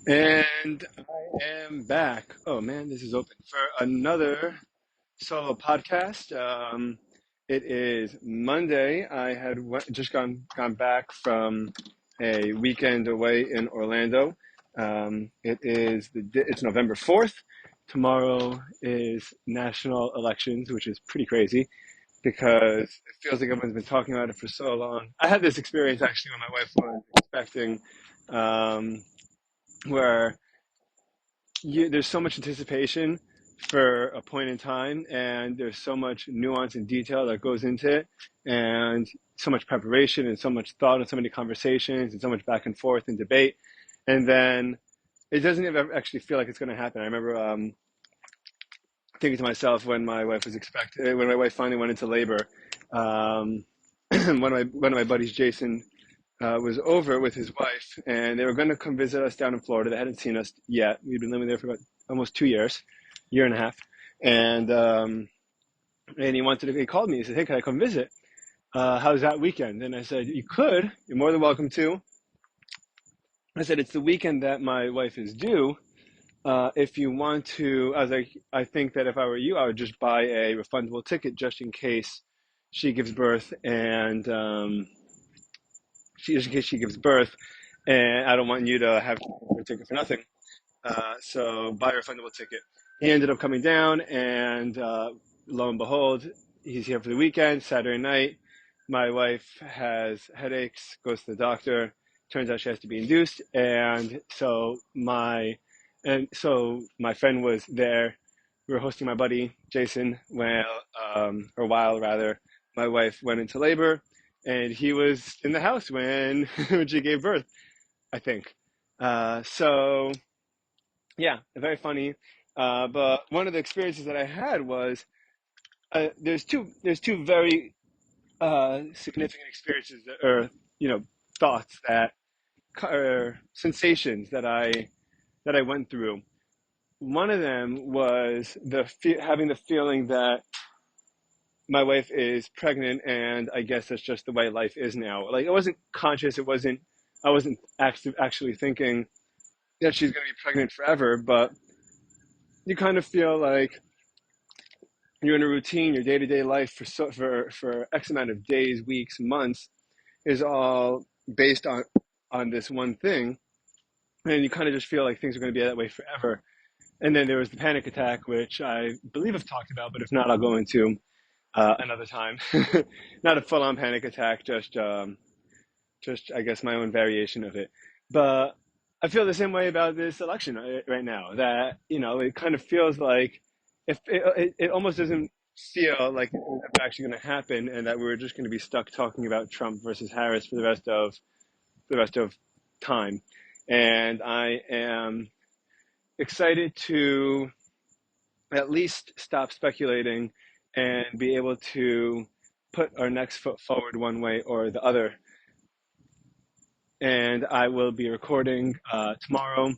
And I am back. Oh man, this is open for another solo podcast. It is Monday. I had just gone back from a weekend away in Orlando. It's November 4th. Tomorrow is national elections, which is pretty crazy because it feels like everyone's been talking about it for so long. I had this experience actually when my wife was expecting, um, where there's so much anticipation for a point in time, and there's so much nuance and detail that goes into it, and so much preparation, and so much thought, and so many conversations, and so much back and forth and debate, and then it doesn't ever actually feel like it's going to happen. I remember thinking to myself when my wife finally went into labor. Um, one of my buddies, Jason, was over with his wife, and they were going to come visit us down in Florida. They hadn't seen us yet. We'd been living there for about almost 2 years, year and a half, and he called me. He said, "Hey, can I come visit? How's that weekend?" And I said, "You could. You're more than welcome to." I said, "It's the weekend that my wife is due. If you want to," I was like, "I think that if I were you, I would just buy a refundable ticket just in case she gives birth, and just in case she gives birth, and I don't want you to have a ticket for nothing. So buy a refundable ticket." He ended up coming down, and lo and behold, he's here for the weekend. Saturday night, my wife has headaches, goes to the doctor. Turns out she has to be induced, and so my friend was there. We were hosting my buddy Jason while rather my wife went into labor, and he was in the house when when she gave birth, I think. So yeah, very funny. But one of the experiences that I had was there's two very significant experiences or thoughts that or sensations that I went through. One of them was having the feeling that my wife is pregnant, and I guess that's just the way life is now. Like, I wasn't conscious. I wasn't actually thinking that she's going to be pregnant forever, but you kind of feel like you're in a routine. Your day to day life for X amount of days, weeks, months is all based on this one thing, and you kind of just feel like things are going to be that way forever. And then there was the panic attack, which I believe I've talked about, but if not, I'll go into another time. Not a full on panic attack, just I guess my own variation of it. But I feel the same way about this election right now. That it kind of feels like if it almost doesn't feel like it's actually going to happen, and that we're just going to be stuck talking about Trump versus Harris for the rest of time. And I am excited to at least stop speculating and be able to put our next foot forward one way or the other. And I will be recording tomorrow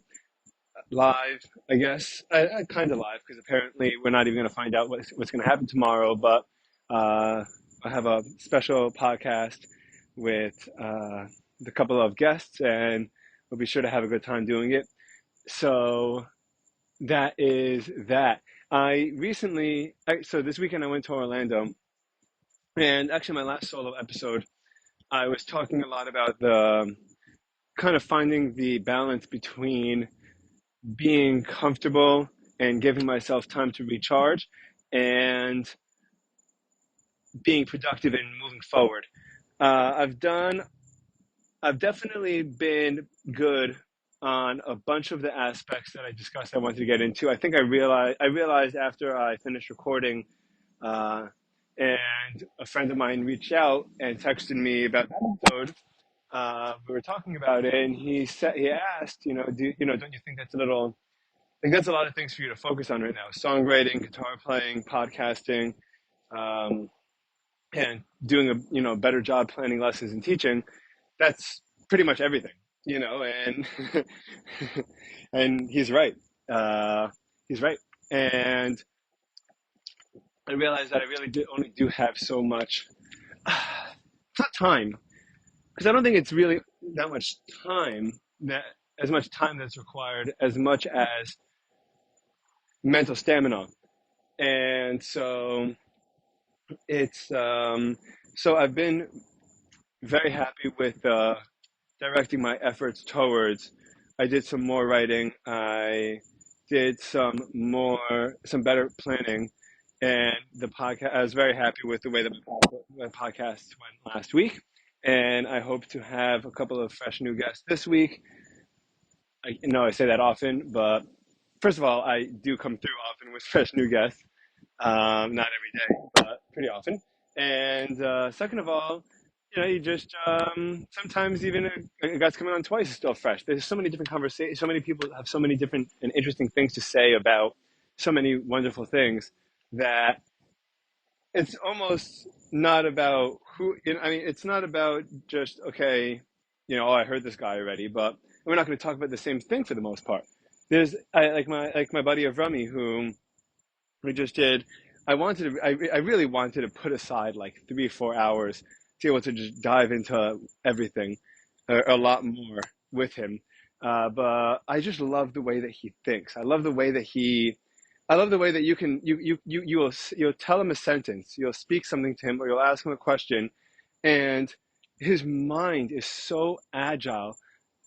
live, I guess. Kind of live, because apparently we're not even going to find out what's going to happen tomorrow. But I have a special podcast with the couple of guests, and we'll be sure to have a good time doing it. So that is that. So this weekend I went to Orlando, and actually my last solo episode, I was talking a lot about the kind of finding the balance between being comfortable and giving myself time to recharge and being productive and moving forward. I've definitely been good on a bunch of the aspects that I discussed I wanted to get into. I think I realized after I finished recording, uh, and a friend of mine reached out and texted me about the episode. We were talking about it, and he asked, don't you think that's a little? I think that's a lot of things for you to focus on right now: songwriting, guitar playing, podcasting, um, and doing a better job planning lessons and teaching. That's pretty much everything, and and he's right. Uh, he's right, and I realized that I really only do have so much. It's not time, because I don't think it's really that much time that as much time that's required, as much as mental stamina. And so it's so I've been very happy with directing my efforts towards. I did some more writing. I did some better planning, and the podcast. I was very happy with the way that my podcast went last week, and I hope to have a couple of fresh new guests this week. I know I say that often, but first of all, I do come through often with fresh new guests. Not every day, but pretty often. And second of all, you just sometimes even a guy's coming on twice is still fresh. There's so many different conversations. So many people have so many different and interesting things to say about so many wonderful things that it's almost not about who. I mean, it's not about just okay. Oh, I heard this guy already, but we're not going to talk about the same thing for the most part. Like my buddy Ephraim, whom we just did. I really wanted to put aside like 3 or 4 hours to be able to just dive into everything, a lot more with him. But I just love the way that he thinks. I love the way that you'll tell him a sentence, you'll speak something to him, or you'll ask him a question, and his mind is so agile,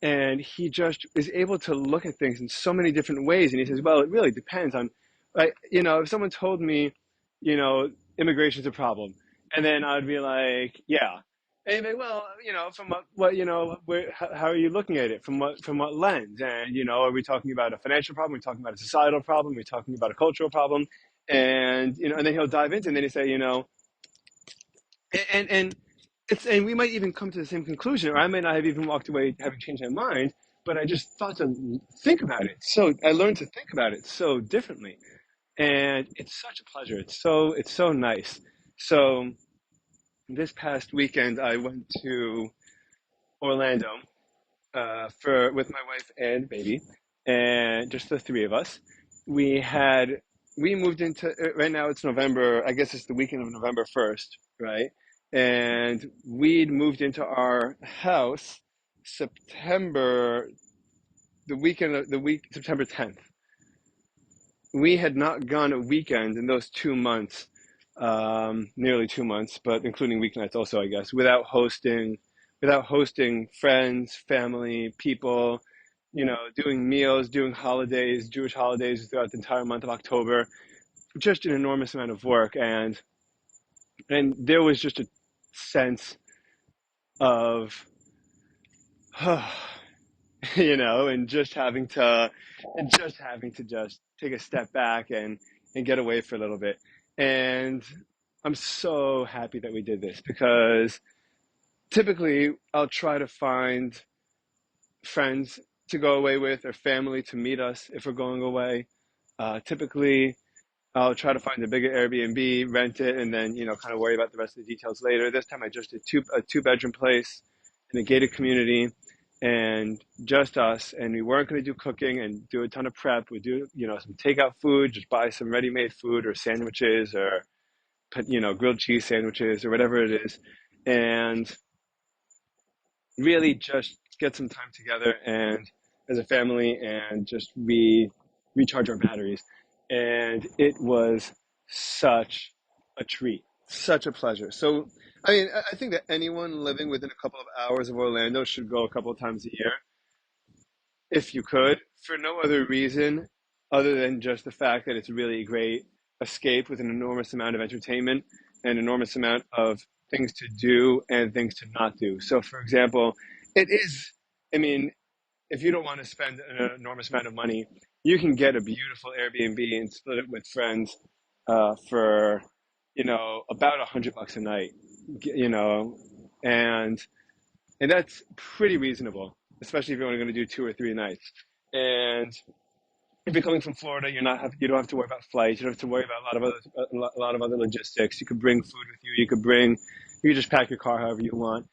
and he just is able to look at things in so many different ways. And he says, well, it really depends on, like, if someone told me, immigration's a problem, and then I'd be like, yeah. And he'd be, well, from how are you looking at it? From what lens? And, are we talking about a financial problem? Are we talking about a societal problem? Are we talking about a cultural problem? And, and then he'll dive into it, and then he say, and and we might even come to the same conclusion, or I might not have even walked away having changed my mind, but I just thought to think about it. So I learned to think about it so differently, and it's such a pleasure. It's so nice. So this past weekend, I went to Orlando for with my wife and baby, and just the three of us. We had we moved into right now. It's November. I guess it's the weekend of November 1st, right? And we'd moved into our house September the weekend of the week September 10th. We had not gone a weekend in those 2 months, nearly 2 months, but including weeknights also, I guess, without hosting friends, family, people, doing meals, doing holidays, Jewish holidays throughout the entire month of October. Just an enormous amount of work, and there was just a sense of, and just having to just take a step back and get away for a little bit. And I'm so happy that we did this, because typically I'll try to find friends to go away with, or family to meet us if we're going away. Typically I'll try to find a bigger Airbnb, rent it, and then kind of worry about the rest of the details later. This time I just did a two-bedroom place in a gated community, and just us. And we weren't going to do cooking and do a ton of prep. We do some takeout food, just buy some ready-made food or sandwiches, or grilled cheese sandwiches or whatever it is, and really just get some time together and as a family, and just recharge our batteries. And it was such a treat, such a pleasure. So, I mean, I think that anyone living within a couple of hours of Orlando should go a couple of times a year, if you could, for no other reason other than just the fact that it's really a great escape with an enormous amount of entertainment and enormous amount of things to do and things to not do. So, for example, it is, I mean, if you don't want to spend an enormous amount of money, you can get a beautiful Airbnb and split it with friends for, about $100 a night, you know, and that's pretty reasonable, especially if you're only going to do 2 or 3 nights. And if you're coming from Florida, you don't have to worry about flights. You don't have to worry about a lot of other logistics. You could bring food with you. You could just pack your car however you want.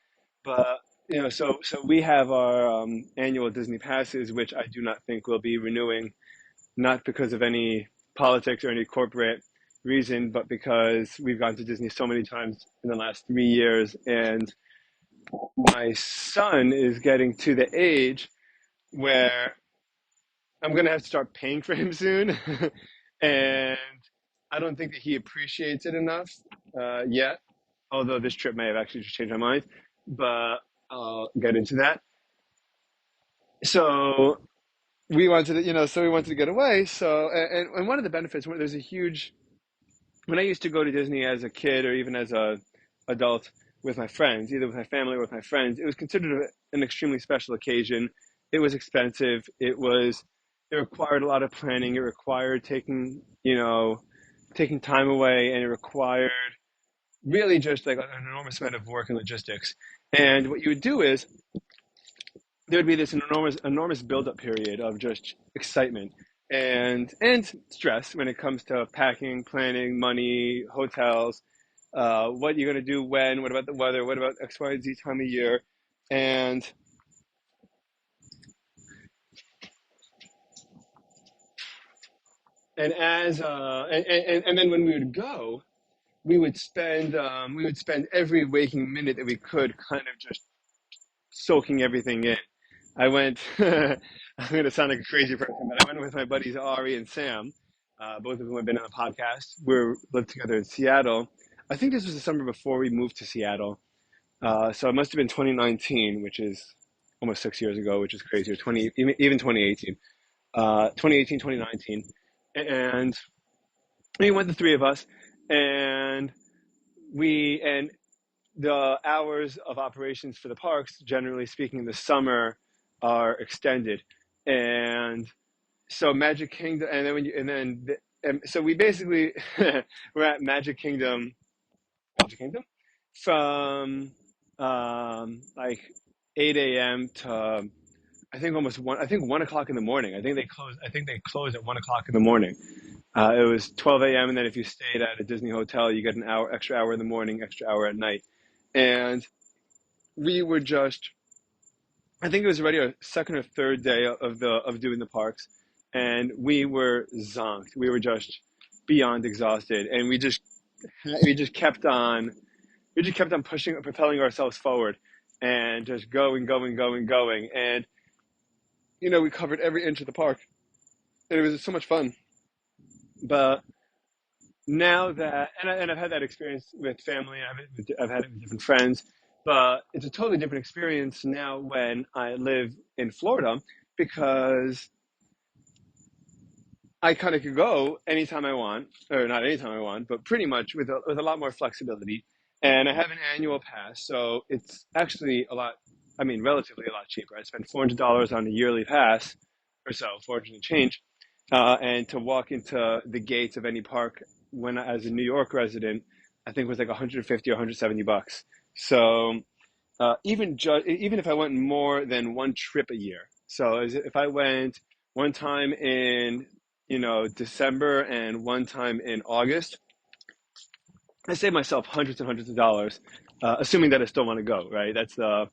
But so we have our annual Disney passes, which I do not think we'll be renewing, not because of any politics or any corporate reason, but because we've gone to Disney so many times in the last 3 years, and my son is getting to the age where I'm gonna have to start paying for him soon, and I don't think that he appreciates it enough yet. Although this trip may have actually just changed my mind, but I'll get into that. So we wanted to get away. So, and one of the benefits, there's a huge, when I used to go to Disney as a kid or even as a adult with my friends, either with my family or with my friends, it was considered an extremely special occasion. It was expensive. It required a lot of planning. It required taking time away, and it required really just like an enormous amount of work and logistics. And what you would do is there would be this enormous build-up period of just excitement and stress when it comes to packing, planning, money, hotels, what you're going to do when, what about the weather, what about X, Y, and Z time of year, and and then when we would go, we would spend every waking minute that we could kind of just soaking everything in. I went. I'm going to sound like a crazy person, but I went with my buddies Ari and Sam. Both of them have been on the podcast. We lived together in Seattle. I think this was the summer before we moved to Seattle. So it must have been 2019, which is almost 6 years ago, which is crazy. Or 20, even 2018, 2018, 2019, and we went the three of us, and and the hours of operations for the parks, generally speaking, in the summer are extended, and so Magic Kingdom, and then so we basically we're at Magic Kingdom, from like 8 a.m. to I think almost one. I think 1 o'clock in the morning. I think they close. I think they close at 1 o'clock in the morning. It was 12 a.m. and then if you stayed at a Disney hotel, you get an extra hour in the morning, extra hour at night, and we were just. I think it was already our second or third day of doing the parks, and we were zonked. We were just beyond exhausted, and we just kept on pushing, propelling ourselves forward, and just going, going, going, going, and we covered every inch of the park, and it was so much fun. But now that, and I've had that experience with family, I've had it with different friends, but it's a totally different experience now when I live in Florida because I kind of could go anytime I want, or not anytime I want, but pretty much with a lot more flexibility. And I have an annual pass, so it's actually relatively a lot cheaper. I spend $400 on a yearly pass, or so, 400 and change, and to walk into the gates of any park as a New York resident, I think it was like 150 or 170 bucks. So even if I went more than one trip a year, so if I went one time in December and one time in August, I save myself hundreds and hundreds of dollars, assuming that I still want to go. Right? That's the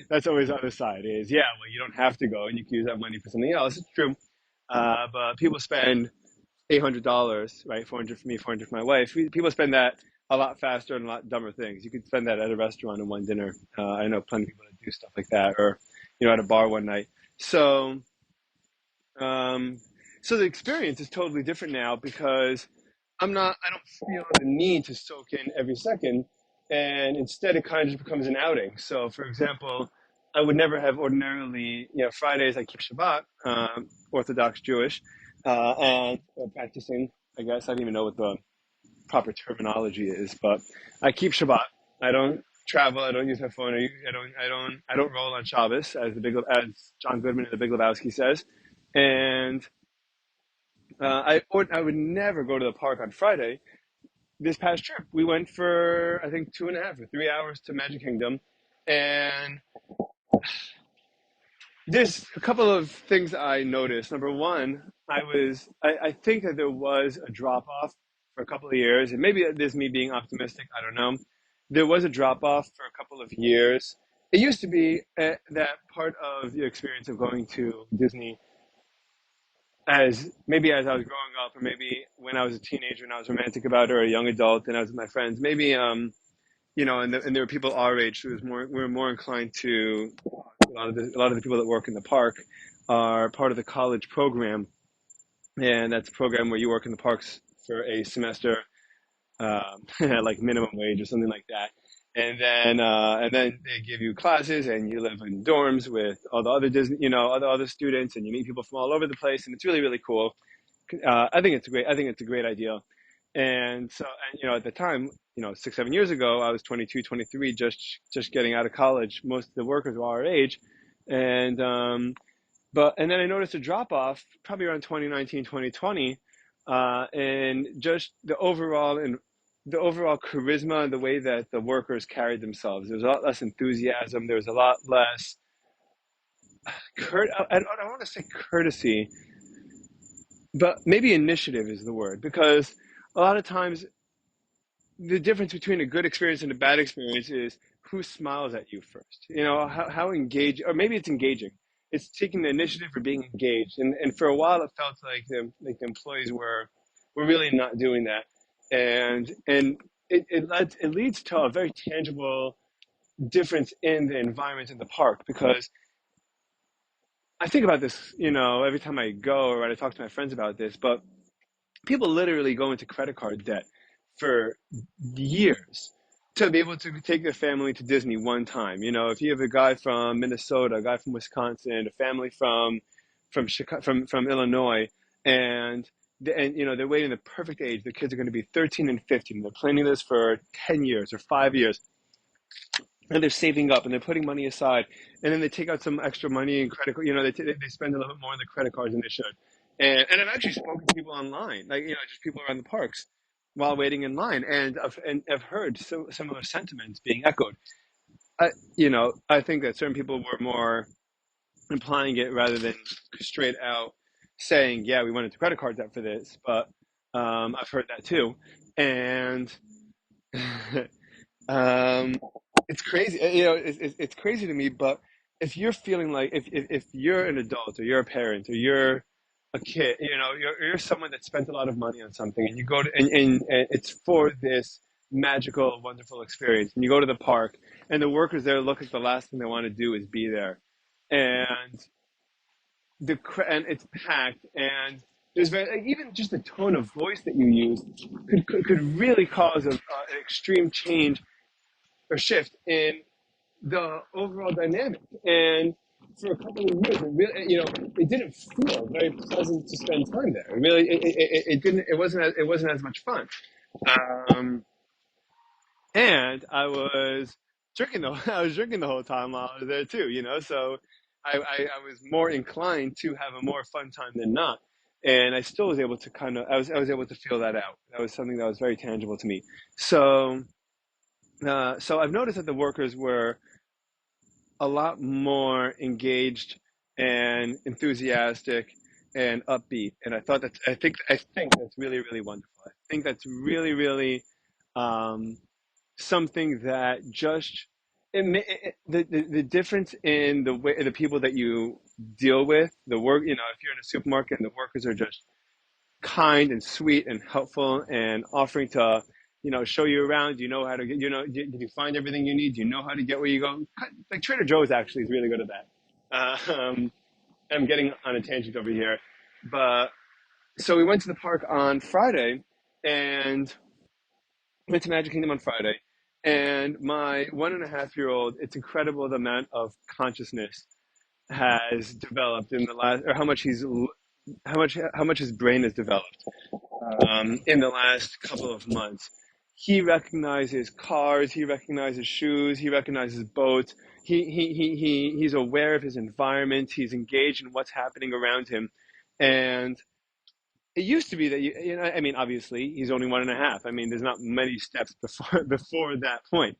that's always the other side. Is yeah, well, you don't have to go, and you can use that money for something else. It's true, but people spend $800, right? 400 for me, 400 for my wife. People spend that a lot faster and a lot dumber things. You could spend that at a restaurant in one dinner. I know plenty of people that do stuff like that, or at a bar one night. So, um, so the experience is totally different now because I don't feel the need to soak in every second, and instead it kind of just becomes an outing. So, for example, I would never have ordinarily, Fridays I keep Shabbat, Orthodox Jewish, and practicing. I guess I don't even know what the proper terminology is, but I keep Shabbat. I don't travel. I don't use my phone. I don't roll on Shabbos, as John Goodman in The Big Lebowski says, and I would never go to the park on Friday. This past trip, we went for I think 2.5 or 3 hours to Magic Kingdom, and there's a couple of things I noticed. Number one, I think that there was a drop off for a couple of years, and maybe this is me being optimistic. I don't know. There was a drop off for a couple of years. It used to be that part of the experience of going to Disney, as I was growing up, or maybe when I was a teenager and I was romantic about it, or a young adult and I was with my friends, maybe and there were people our age who we were more inclined to a lot of the people that work in the park are part of the college program, and that's a program where you work in the parks for a semester, like minimum wage or something like that. And then they give you classes, and you live in dorms with all the other Disney, all the other students, and you meet people from all over the place, and it's really, really cool. I think it's a great idea. And so, and, at the time, 6, 7 years ago, I was 22, 23, just getting out of college. Most of the workers were our age, and and then I noticed a drop off probably around 2019, 2020, and just the overall charisma and the way that the workers carried themselves. There was a lot less enthusiasm. There was a lot less I don't want to say courtesy, but maybe initiative is the word, because a lot of times the difference between a good experience and a bad experience is who smiles at you first. How engaged, or maybe it's engaging. It's taking the initiative for being engaged, and for a while it felt like the employees were really not doing that, and it leads to a very tangible difference in the environment in the park, because I think about this, every time I go, or when I talk to my friends about this, but people literally go into credit card debt for years to be able to take their family to Disney one time. If you have a guy from Minnesota, a guy from Wisconsin, a family from Chicago, from Illinois, and they're waiting the perfect age. The kids are going to be 13 and 15. They're planning this for 10 years or 5 years, and they're saving up and they're putting money aside, and then they take out some extra money in credit. They spend a little bit more on their credit cards than they should. And I've actually spoken to people online, like just people around the parks, while waiting in line, and I've heard similar sentiments being echoed. I think that certain people were more implying it rather than straight out saying, "Yeah, we went into credit card debt for this." But I've heard that too, and Um, it's crazy. It's crazy to me. But if you're feeling like if you're an adult, or you're a parent, or you're a kid, you're someone that spent a lot of money on something, and you go to and it's for this magical, wonderful experience, and you go to the park, and the workers there look like the last thing they want to do is be there, and and it's packed, and there's even just the tone of voice that you use could really cause an extreme change or shift in the overall dynamic. And for a couple of years, it didn't feel very pleasant to spend time there. It really, it didn't. It wasn't as much fun. Um, and I was drinking the whole time while I was there too. So I was more inclined to have a more fun time than not. And I still was able to I was able to feel that out. That was something that was very tangible to me. So I've noticed that the workers were a lot more engaged and enthusiastic and upbeat, and I think that's really, really wonderful. I think that's really, really um, something that just the difference in the way the people that you deal with, the work. If you're in a supermarket and the workers are just kind and sweet and helpful and offering to show you around. You know how to get, did you find everything you need? Do you know how to get where you go? Like Trader Joe's actually is really good at that. I'm getting on a tangent over here, but so we went to the park on Friday, and went to Magic Kingdom on Friday, and my 1.5-year-old, it's incredible the amount of consciousness has developed in the last, or how much his brain has developed in the last couple of months. He recognizes cars, he recognizes shoes, he recognizes boats. He's aware of his environment. He's engaged in what's happening around him, and it used to be that I mean, obviously, he's only 1.5. I mean, there's not many steps before that point,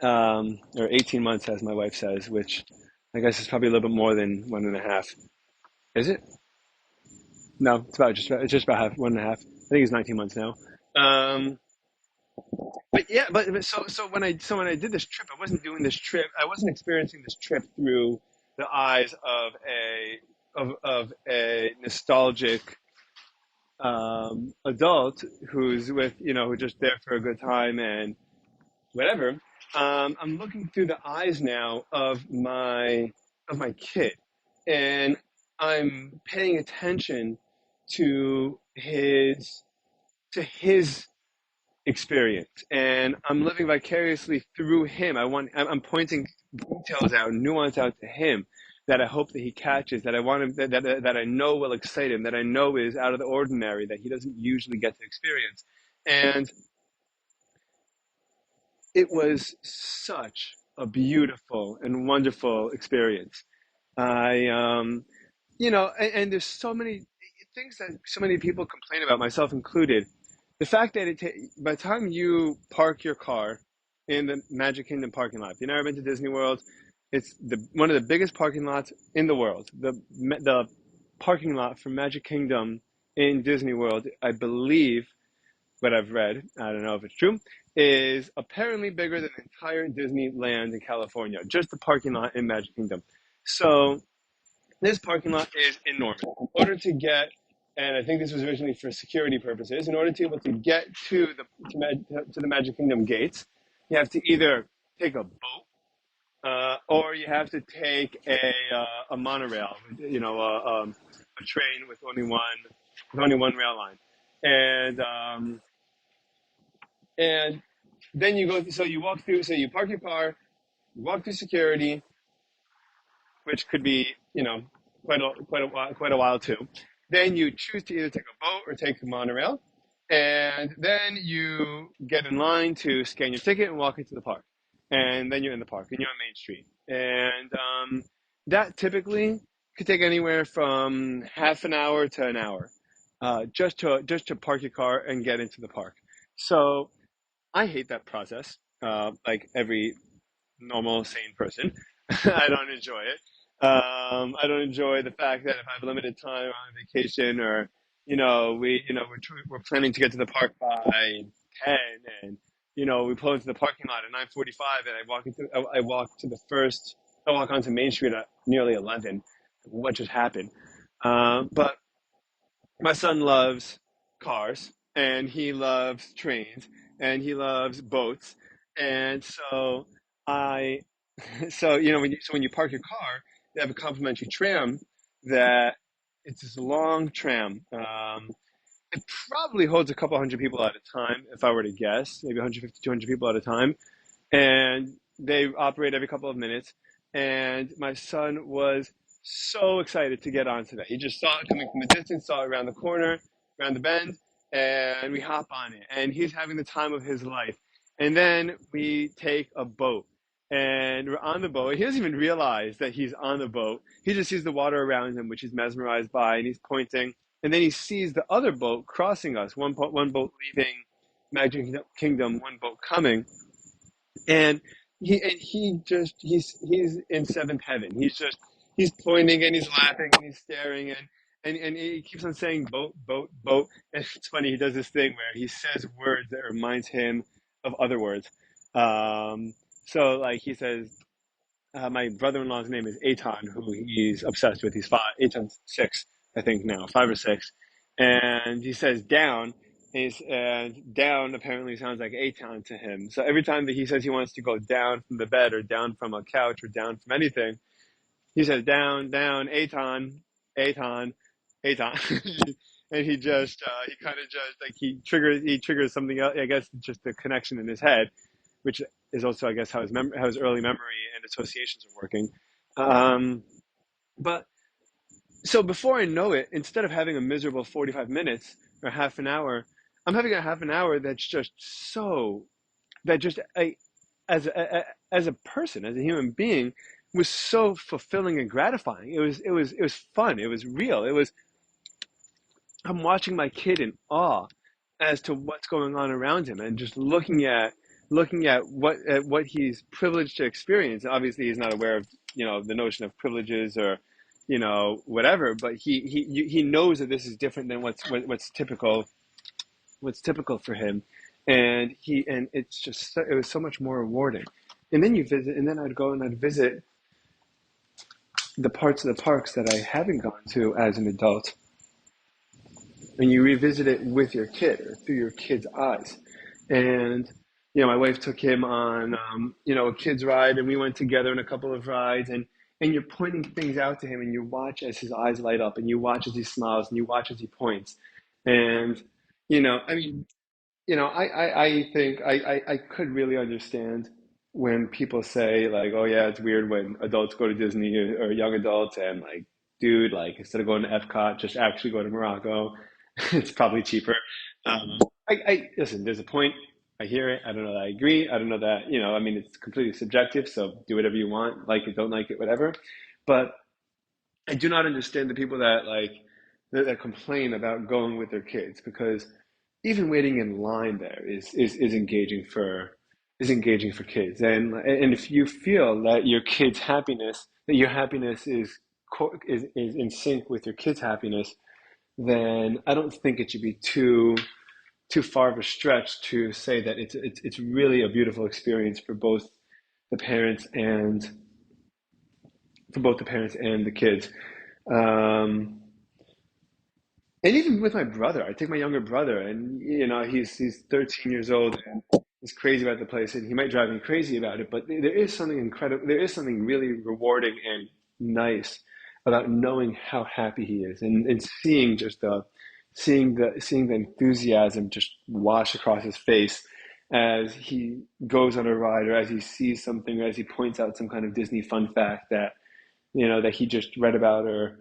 or 18 months, as my wife says, which I guess is probably a little bit more than 1.5. Is it? No, it's just about half, 1.5. I think it's 19 months now. Um, but yeah, but when I did this trip, I wasn't doing this trip. I wasn't experiencing this trip through the eyes of a nostalgic adult who's who's just there for a good time and whatever. I'm looking through the eyes now of my kid, and I'm paying attention to his experience, and I'm living vicariously through him. I'm pointing details out, nuance out to him that I hope that he catches, that I want him, that I know will excite him, that I know is out of the ordinary, that he doesn't usually get to experience. And it was such a beautiful and wonderful experience. I, and there's so many things that so many people complain about, myself included. The fact that by the time you park your car in the Magic Kingdom parking lot, if you've never been to Disney World, it's one of the biggest parking lots in the world. The parking lot for Magic Kingdom in Disney World, I believe, what I've read, I don't know if it's true, is apparently bigger than the entire Disneyland in California, just the parking lot in Magic Kingdom. So this parking lot is enormous. In order to get, and I think this was originally for security purposes, in order to be able to get to the Magic Kingdom gates, you have to either take a boat, or you have to take a monorail, a train with only one rail line, and and then you go. So you walk through. So you park your car, you walk through security, which could be, quite a while too. Then you choose to either take a boat or take a monorail, and then you get in line to scan your ticket and walk into the park, and then you're in the park and you're on Main Street, and that typically could take anywhere from half an hour to an hour, just to park your car and get into the park. So I hate that process, like every normal, sane person. I don't enjoy it. I don't enjoy the fact that if I have limited time on vacation, or we're planning to get to the park by 10, and we pull into the parking lot at 9:45, and I walk onto Main Street at nearly 11. What just happened? But my son loves cars, and he loves trains, and he loves boats, and I when you park your car, they have a complimentary tram that it's this long tram. It probably holds a couple hundred people at a time, if I were to guess, maybe 150, 200 people at a time, and they operate every couple of minutes. And my son was so excited to get onto that. He just saw it coming from a distance, saw it around the corner, around the bend, and we hop on it. And he's having the time of his life. And then we take a boat, and we're on the boat. He doesn't even realize that he's on the boat. He just sees the water around him, which he's mesmerized by, and he's pointing. And then he sees the other boat crossing us, one boat leaving Magic Kingdom, one boat coming, and he's in seventh heaven. He's pointing and he's laughing and he's staring, and he keeps on saying boat, boat, boat. And it's funny, he does this thing where he says words that reminds him of other words. So like he says, my brother-in-law's name is Aton, who he's obsessed with. He's five, Aton's six, I think now, 5 or 6, and he says down. And down apparently sounds like Aton to him. So every time that he says he wants to go down from the bed, or down from a couch, or down from anything, he says down, down, Aton, Aton, Aton. And he kind of just like he triggers something else. I guess just the connection in his head, which is also, I guess, how his early memory and associations are working. But so before I know it, instead of having a miserable 45 minutes or half an hour, I'm having a half an hour that's just that just as a person, as a human being, was so fulfilling and gratifying. It was fun. It was real. I'm watching my kid in awe as to what's going on around him, and just looking at what he's privileged to experience. Obviously, he's not aware of the notion of privileges, or whatever, but he knows that this is different than what's typical for him, and it was so much more rewarding. And then I'd go and I'd visit the parts of the parks that I haven't gone to as an adult, and you revisit it with your kid, or through your kid's eyes. And my wife took him on, a kid's ride, and we went together on a couple of rides, and you're pointing things out to him, and you watch as his eyes light up, and you watch as he smiles, and you watch as he points, and I mean, I think I could really understand when people say like, oh yeah, it's weird when adults go to Disney or young adults and like, dude, like instead of going to Epcot, just actually go to Morocco. It's probably cheaper. Um, I listen. There's a point. I hear it. I don't know that I agree. I don't know that I mean, it's completely subjective. So do whatever you want, like it, don't like it, whatever. But I do not understand the people that that complain about going with their kids because even waiting in line there is engaging for kids. And if you feel that your happiness is in sync with your kids' happiness, then I don't think it should be too far of a stretch to say that it's really a beautiful experience the parents and for both the parents and the kids. Um, and even with my brother, I take my younger brother, and he's 13 years old, and he's crazy about the place, and he might drive me crazy about it. But there is something incredible. There is something really rewarding and nice about knowing how happy he is, and seeing seeing the enthusiasm just wash across his face as he goes on a ride, or as he sees something, or as he points out some kind of Disney fun fact that he just read about, or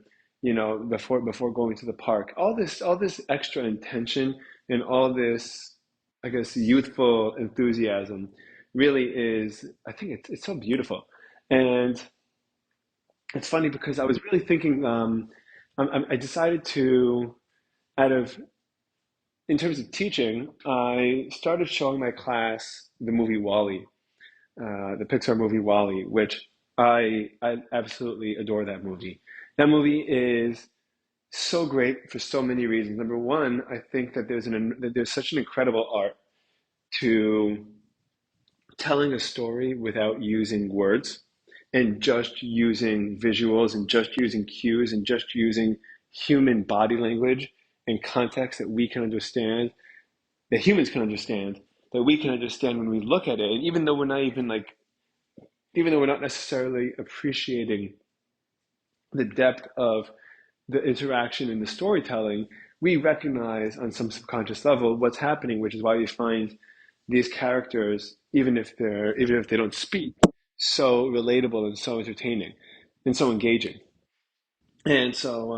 before going to the park. All this extra intention and all this, I guess, youthful enthusiasm really is, I think it's so beautiful. And it's funny because I was really thinking, I decided to, out of in terms of teaching, I started showing my class the movie Wall-E, the Pixar movie Wall-E, which I absolutely adore that movie. That movie is so great for so many reasons. Number one, I think that there's such an incredible art to telling a story without using words and just using visuals and just using cues and just using human body language and context that we can understand, that humans can understand, that we can understand when we look at it. And even though we're not necessarily appreciating the depth of the interaction and the storytelling, we recognize on some subconscious level what's happening, which is why we find these characters, even if they don't speak, so relatable and so entertaining and so engaging. And so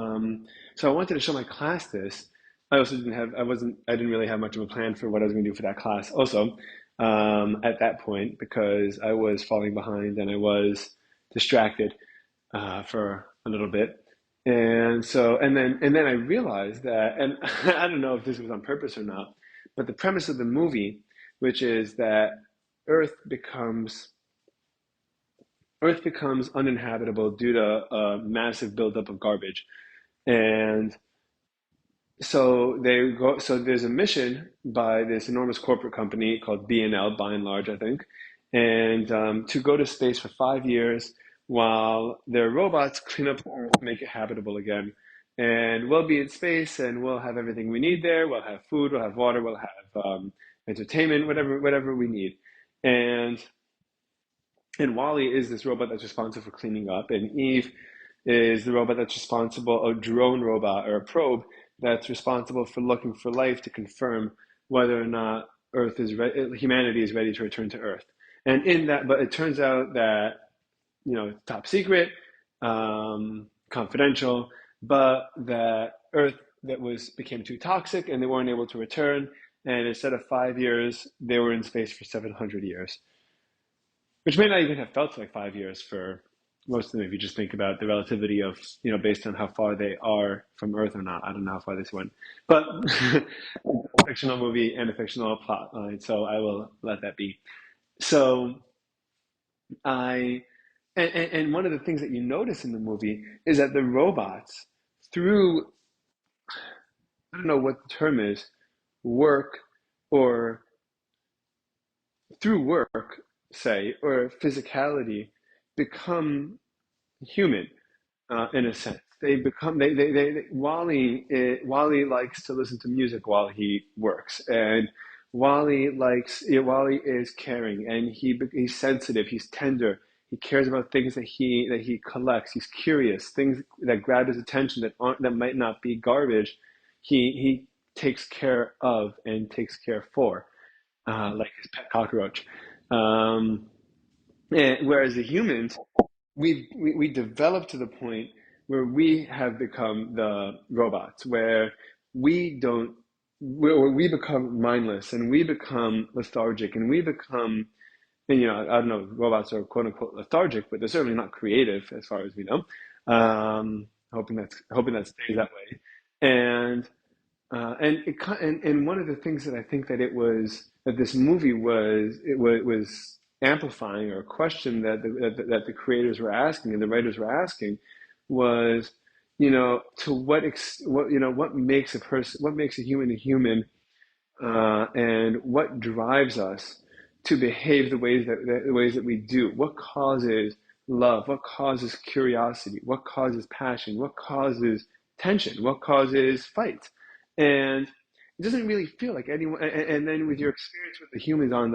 I wanted to show my class this. I didn't really have much of a plan for what I was going to do for that class. Also, at that point, because I was falling behind and I was distracted for a little bit. And then I realized that, and I don't know if this was on purpose or not, but the premise of the movie, which is that Earth becomes Earth becomes uninhabitable due to a massive buildup of garbage, and so there's a mission by this enormous corporate company called B&L, by and large, I think, and to go to space for 5 years while their robots clean up the Earth, make it habitable again. And we'll be in space, and we'll have everything we need there. We'll have food, we'll have water, we'll have entertainment, whatever we need. And and Wally is this robot that's responsible for cleaning up, and Eve is the robot that's responsible, a drone robot or a probe that's responsible for looking for life to confirm whether or not humanity is ready to return to Earth. And in that, but it turns out that top secret, confidential, but that Earth that was became too toxic and they weren't able to return. And instead of 5 years, they were in space for 700 years, which may not even have felt like 5 years for most of them if you just think about the relativity of, based on how far they are from Earth or not. I don't know how far this went, but a fictional movie and a fictional plot line, so I will let that be. So I, and one of the things that you notice in the movie is that the robots, through, I don't know what the term is, work or through work, say, or physicality, become human in a sense. Wally likes to listen to music while he works, and Wally is caring, and he's sensitive, he's tender. He cares about things that he collects. He's curious, things that grab his attention that might not be garbage. He takes care of and takes care for, like his pet cockroach. Um, and whereas the humans, we develop to the point where we have become the robots, where we don't, where we become mindless and we become lethargic and we become, and I don't know, if robots are quote unquote lethargic, but they're certainly not creative as far as we know. Hoping that stays that way. And and one of the things that I think that this movie was amplifying, or a question that the creators were asking and the writers were asking, was, to what makes a human a human, and what drives us to behave the ways that we do. What causes love? What causes curiosity? What causes passion? What causes tension? What causes fight? And it doesn't really feel like anyone. And then with your experience with the humans on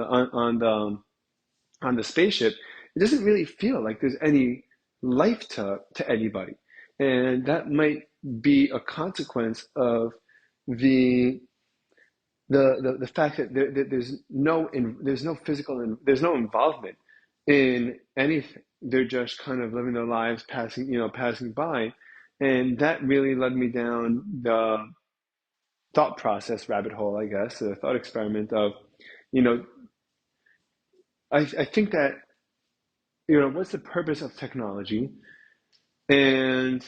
the spaceship, it doesn't really feel like there's any life to anybody, and that might be a consequence of the the fact that there's no physical, and there's no involvement in anything. They're just kind of living their lives, passing by, and that really led me down the thought process rabbit hole, I guess, the thought experiment of, you know, I think that, what's the purpose of technology, and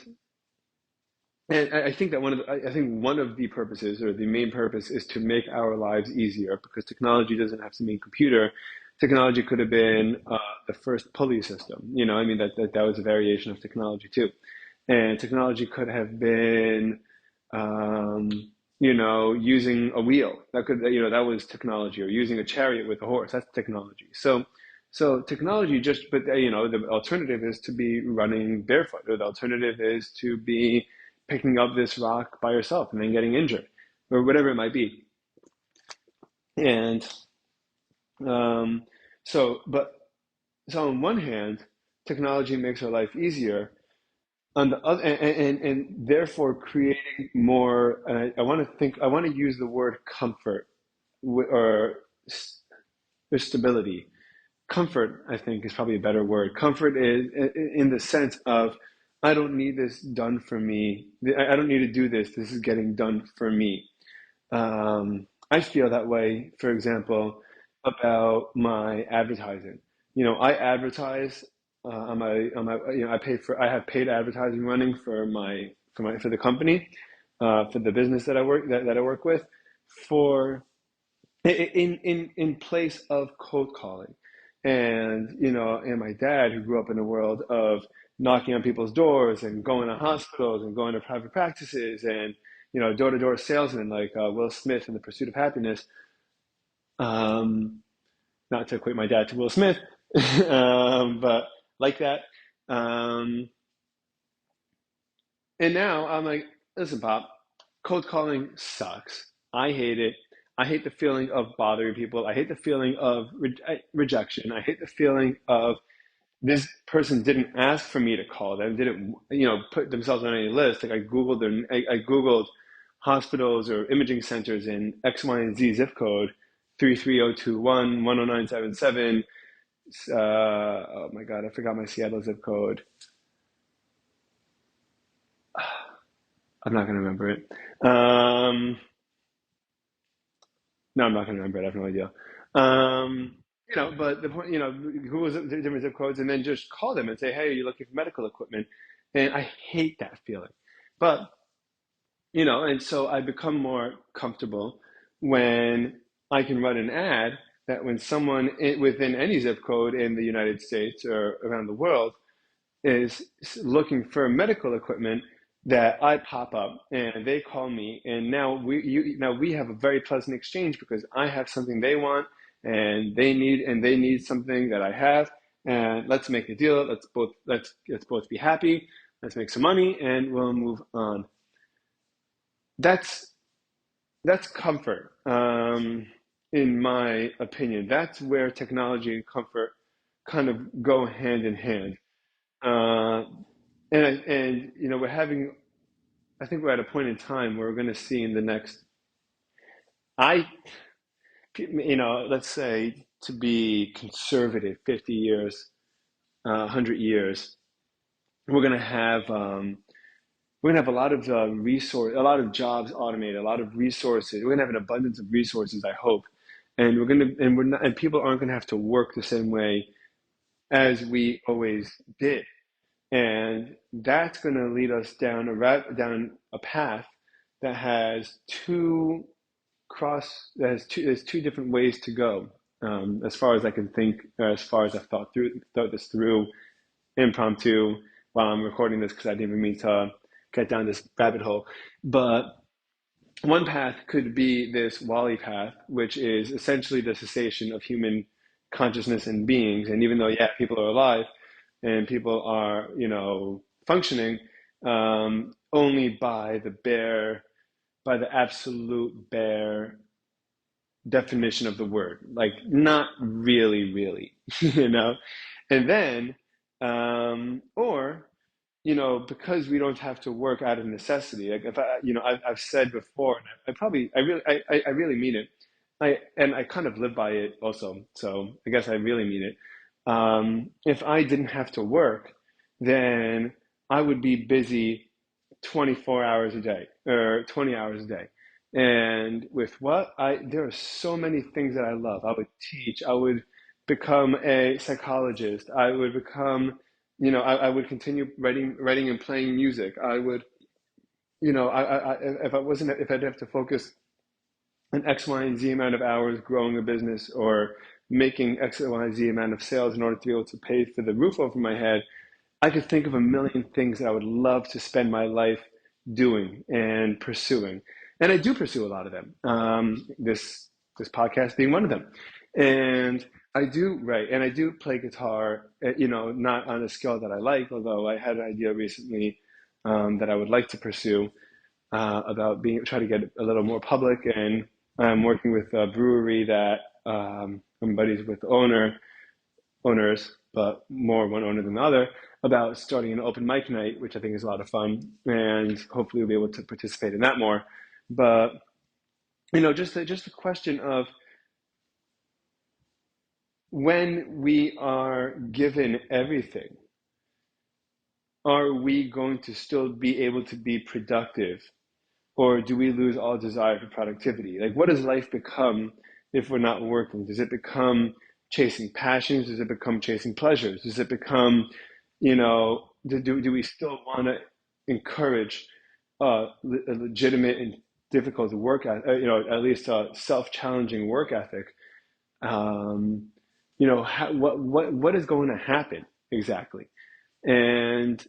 I think that I think one of the purposes, or the main purpose, is to make our lives easier, because technology doesn't have to mean computer. Technology could have been the first pulley system. I mean, that was a variation of technology too. And technology could have been, um, using a wheel. That was technology, or using a chariot with a horse. That's technology. So technology but the alternative is to be running barefoot, or the alternative is to be picking up this rock by yourself and then getting injured, or whatever it might be. And um, but so on one hand, technology makes our life easier. On the other, and therefore creating more. I want to use the word comfort, or stability. Comfort, I think, is probably a better word. Comfort is in the sense of, I don't need this done for me. I don't need to do this. This is getting done for me. I feel that way, for example, about my advertising. I advertise I have paid advertising running for the company, for the business that I work with, for in place of cold calling. And my dad, who grew up in a world of knocking on people's doors and going to hospitals and going to private practices, and door-to-door salesman, like Will Smith in The Pursuit of Happiness. um, Not to equate my dad to Will Smith, but like that. um, and now I'm like, listen, Pop, cold calling sucks. I hate it. I hate the feeling of bothering people. I hate the feeling of rejection. I hate the feeling of, this person didn't ask for me to call them, didn't put themselves on any list. Like, I googled hospitals or imaging centers in X, Y, and Z zip code, 33021 10977. Oh my God, I forgot my Seattle zip code. I'm not gonna remember it. No, I'm not gonna remember it. I have no idea. Um, but the point, Google different zip codes, and then just call them and say, "Hey, are you looking for medical equipment?" And I hate that feeling. But and so I become more comfortable when I can run an ad that, when someone within any zip code in the United States or around the world is looking for medical equipment, that I pop up and they call me, and now we have a very pleasant exchange, because I have something they want, and they need something that I have, and let's make a deal. Let's both be happy. Let's make some money, and we'll move on. That's that's comfort. in my opinion. That's where technology and comfort kind of go hand in hand. Uh, and we're having, I think we're at a point in time where we're going to see in the next, I, let's say to be conservative, 50 years, 100 years, we're going to have, we're going to have a lot of a lot of jobs automated, a lot of resources. We're going to have an abundance of resources, I hope. And we're not, and people aren't going to have to work the same way as we always did. And that's going to lead us down a path that has there's two different ways to go. As far as I can think, as far as I've thought this through impromptu while I'm recording this because I didn't even mean to get down this rabbit hole. But one path could be this Wally path, which is essentially the cessation of human consciousness and beings. And even though, yeah, people are alive and people are, functioning, only by the absolute bare definition of the word, like not really, really, you know? And then, or because we don't have to work out of necessity. Like if I've said before, and I really mean it. I kind of live by it also. So I guess I really mean it. If I didn't have to work, then I would be busy 24 hours a day or 20 hours a day. And with there are so many things that I love. I would teach. I would become a psychologist. I would become I would continue writing and playing music. I would, if I'd have to focus an X, Y, and Z amount of hours growing a business or making X, Y, and Z amount of sales in order to be able to pay for the roof over my head, I could think of a million things that I would love to spend my life doing and pursuing. And I do pursue a lot of them. This podcast being one of them. And I do write and I do play guitar, not on a scale that I like, although I had an idea recently that I would like to pursue about try to get a little more public. And I'm working with a brewery that I'm buddies with owners, but more one owner than the other, about starting an open mic night, which I think is a lot of fun, and hopefully we'll be able to participate in that more. But just the question of when we are given everything, are we going to still be able to be productive? Or do we lose all desire for productivity? Like, what does life become if we're not working? Does it become chasing passions? Does it become chasing pleasures? Does it become, do we still want to encourage a legitimate and difficult work, at least a self-challenging work ethic? What is going to happen exactly? And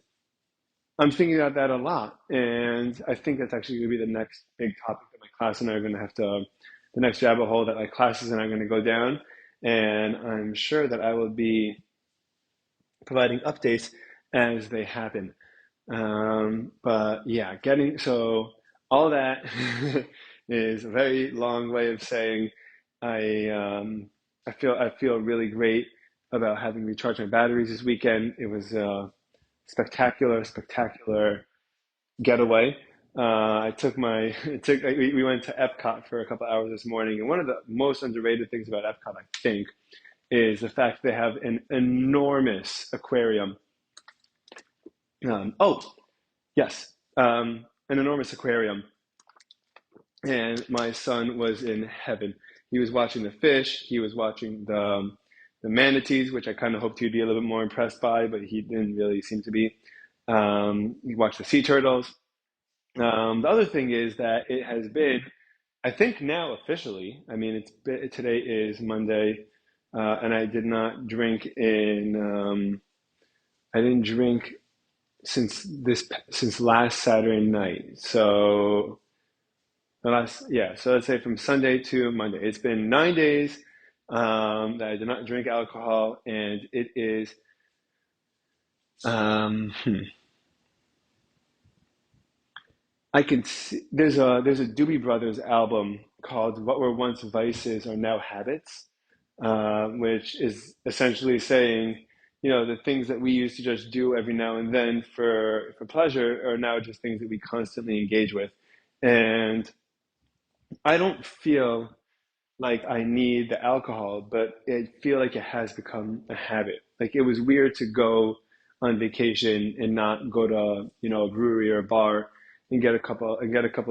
I'm thinking about that a lot, and I think that's actually going to be the next big topic that my class and I are going to the next rabbit hole that my classes and I are going to go down, and I'm sure that I will be providing updates as they happen. But yeah, so all that is a very long way of saying I feel really great about having recharged my batteries this weekend. It was spectacular getaway. I took my it took we went to Epcot for a couple hours this morning, and one of the most underrated things about Epcot, I think, is the fact they have an enormous aquarium. Oh, yes, an enormous aquarium, and my son was in heaven. He was watching the fish. He was watching the manatees, which I kind of hoped he'd be a little bit more impressed by, but he didn't really seem to be. He watched the sea turtles. The other thing is that it has been, I think now officially, I mean, today is Monday, and I didn't drink since last Saturday night. So so let's say from Sunday to Monday. It's been 9 days that I did not drink alcohol, and it is, um, hmm, I can see there's a Doobie Brothers album called "What Were Once Vices Are Now Habits," which is essentially saying, the things that we used to just do every now and then for pleasure are now just things that we constantly engage with. And I don't feel like I need the alcohol, but I feel like it has become a habit. Like it was weird to go on vacation and not go to, a brewery or a bar and get a couple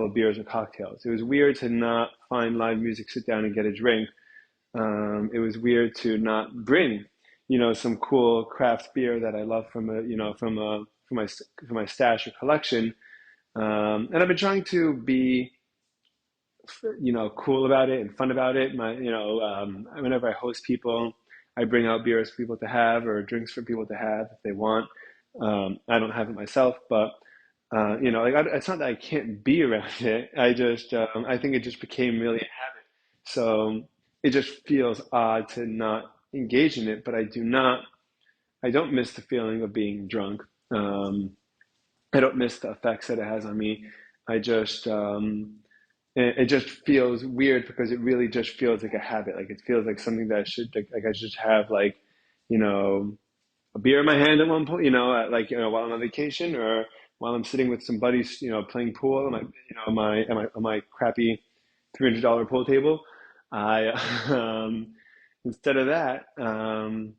of beers or cocktails. It was weird to not find live music, sit down and get a drink. It was weird to not bring, some cool craft beer that I love from from my stash or collection. And I've been trying to be cool about it and fun about it. Whenever I host people, I bring out beers for people to have or drinks for people to have if they want. I don't have it myself, but it's not that I can't be around it. I think it just became really a habit. So it just feels odd to not engage in it, but I don't miss the feeling of being drunk. Um, I don't miss the effects that it has on me. I just, it just feels weird because it really just feels like a habit. Like it feels like something that I should like I should have you know, a beer in my hand at one point, while I'm on vacation or while I'm sitting with some buddies, playing pool on my crappy $300 pool table. I instead of that, I'm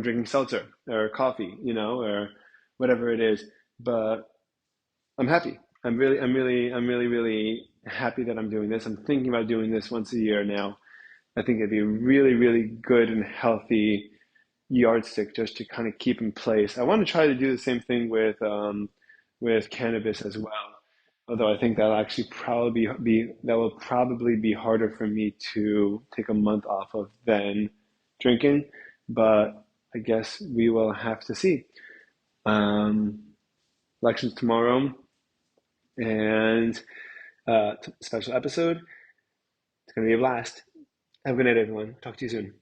drinking seltzer or coffee, or whatever it is. But I'm happy. I'm really happy that I'm doing this. I'm thinking about doing this once a year now. I think it'd be a really, really good and healthy yardstick just to kind of keep in place. I want to try to do the same thing with cannabis as well. Although I think that'll actually probably that will probably be harder for me to take a month off of than drinking. But I guess we will have to see. Um, Elections tomorrow and special episode. It's going to be a blast. Have a good night, everyone. Talk to you soon.